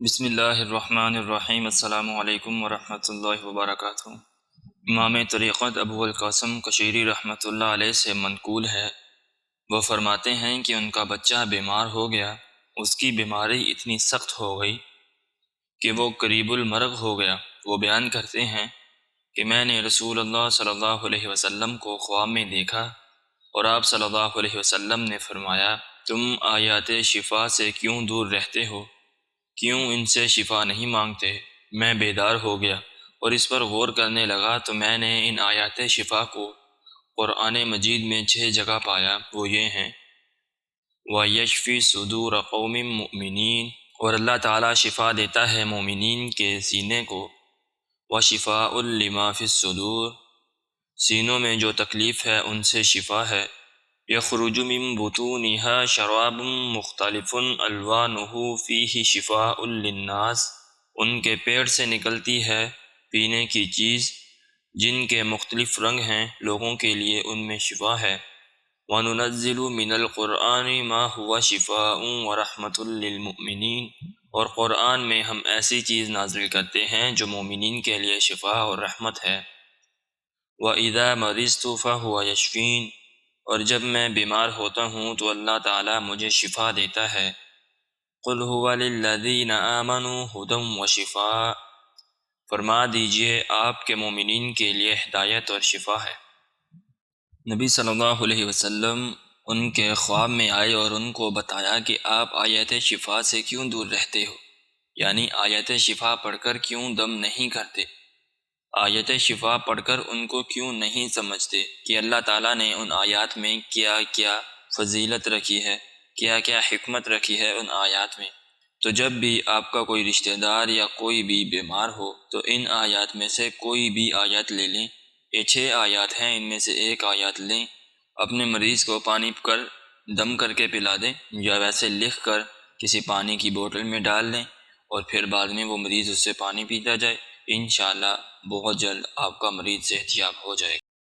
بسم اللہ الرحمن الرحیم۔ السلام علیکم ورحمۃ اللہ وبرکاتہ۔ امام طریقت ابو القاسم کشیری رحمۃ اللہ علیہ سے منقول ہے، وہ فرماتے ہیں کہ ان کا بچہ بیمار ہو گیا، اس کی بیماری اتنی سخت ہو گئی کہ وہ قریب المرگ ہو گیا۔ وہ بیان کرتے ہیں کہ میں نے رسول اللہ صلی اللہ علیہ وسلم کو خواب میں دیکھا اور آپ صلی اللہ علیہ وسلم نے فرمایا، تم آیات شفا سے کیوں دور رہتے ہو؟ کیوں ان سے شفا نہیں مانگتے؟ میں بیدار ہو گیا اور اس پر غور کرنے لگا تو میں نے ان آیات شفا کو قرآن مجید میں 6 جگہ پایا۔ وہ یہ ہیں: وَيَشْفِي صُدُورَ قَوْمٍ مُؤْمِنِينَ، اور اللہ تعالیٰ شفا دیتا ہے مومنین کے سینے کو۔ وَشِفَاءٌ لِمَا فِي الصُّدُورِ، سینوں میں جو تکلیف ہے ان سے شفا ہے۔ يَخْرُجُ مِن بُطُونِهَا شَرَابٌ مُخْتَلِفٌ أَلْوَانُهُ فِيهِ شِفَاءٌ لِلنَّاسِ، ان کے پیٹ سے نکلتی ہے پینے کی چیز جن کے مختلف رنگ ہیں، لوگوں کے لیے ان میں شفا ہے۔ وَنُنَزِّلُ مِنَ الْقُرْآنِ مَا هُوَ شِفَاءٌ وَرَحْمَةٌ لِلْمُؤْمِنِينَ، اور قرآن میں ہم ایسی چیز نازل کرتے ہیں جو مومنین کے لیے شفا اور رحمت ہے۔ وَإِذَا مَرِضْتُ فَهُوَ يَشْفِينِ، اور جب میں بیمار ہوتا ہوں تو اللہ تعالیٰ مجھے شفا دیتا ہے۔ قُلْ هُوَ لِلَّذِينَ آمَنُوا هُدًى وَشِفَاءٌ، فرما دیجئے آپ کے مومنین کے لیے ہدایت اور شفا ہے۔ نبی صلی اللہ علیہ وسلم ان کے خواب میں آئے اور ان کو بتایا کہ آپ آیت شفا سے کیوں دور رہتے ہو، یعنی آیت شفا پڑھ کر کیوں دم نہیں کرتے۔ آیت شفا پڑھ کر ان کو کیوں نہیں سمجھتے کہ اللہ تعالیٰ نے ان آیات میں کیا کیا فضیلت رکھی ہے، کیا کیا حکمت رکھی ہے ان آیات میں۔ تو جب بھی آپ کا کوئی رشتہ دار یا کوئی بھی بیمار ہو تو ان آیات میں سے کوئی بھی آیات لے لیں، یہ 6 آیات ہیں، ان میں سے ایک آیات لیں، اپنے مریض کو پانی کر دم کر کے پلا دیں، یا ویسے لکھ کر کسی پانی کی بوتل میں ڈال لیں اور پھر بعد میں وہ مریض اس سے پانی پیتا جائے، انشاءاللہ بہت جلد آپ کا مریض صحت یاب ہو جائے گا۔